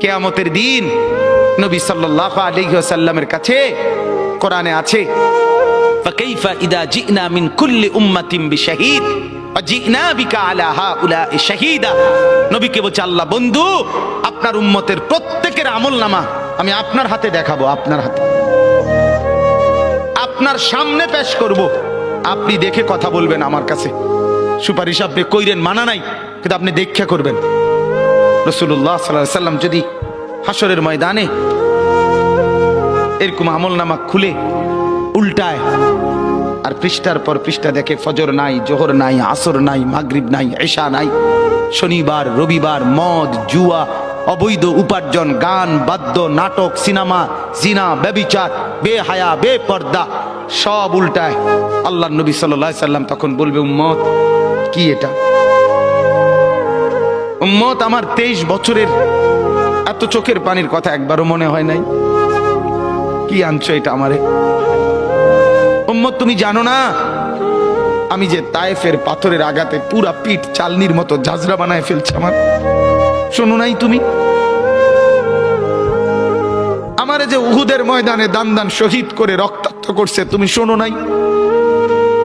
কিয়ামতের দিন নবী সাল্লাল্লাহু আলাইহি ওয়াসাল্লামের কাছে কোরআনে আছে, ফাকাইফা ইদা জিনা মিন কুল্লি উম্মাতিন বিশাহিদ ওয়া জিনা বিকা আলা হাউলা'i শাহীদা। নবীকে বলছে আল্লাহ, বন্ধু আপনার উম্মতের প্রত্যেকের আমলনামা আমি আপনার হাতে দেখাবো, আপনার হাতে, আপনার সামনে পেশ করব, আপনি দেখে কথা বলবেন আমার কাছে। সুপারিশ আপনি কইরেন, মানা নাই, কিন্তু আপনি দেখে করবেন। রাসূলুল্লাহ সাল্লাল্লাহু আলাইহি ওয়াসাল্লাম যদি হাসরের ময়দানে এরকম আমলনামা খুলে উল্টায় আর পৃষ্ঠার পর পৃষ্ঠা দেখে ফজর নাই, জোহর নাই, আসর নাই, মাগরিব নাই, এশা নাই, শনিবার রবিবার, মদ জুয়া, অবৈধ উপার্জন, গান বাদ্য, নাটক, সিনেমা, জিনা, ব্যভিচার, বেহায়া, বেপর্দা সব উল্টায়, আল্লাহর নবী সাল্লাল্লাহু আলাইহি সাল্লাম তখন বলবে, উম্মত কি এটা? উম্মত আমার 23 বছরের এত চোখের পানির কথা একবারও মনে হয় নাই, কি আনছো এটা আমারে? উম্মত তুমি জানো না আমি যে তায়েফের পাথরের আঘাতে পুরা পিঠ চালনির মতো ঝাঁঝরা বানায় ফেলছে আমার? শোনো নাই তুমি? আমারে যে উহুদের ময়দানে দান দান শহীদ করে রক্তাক্ত করছে, তুমি শোনো নাই?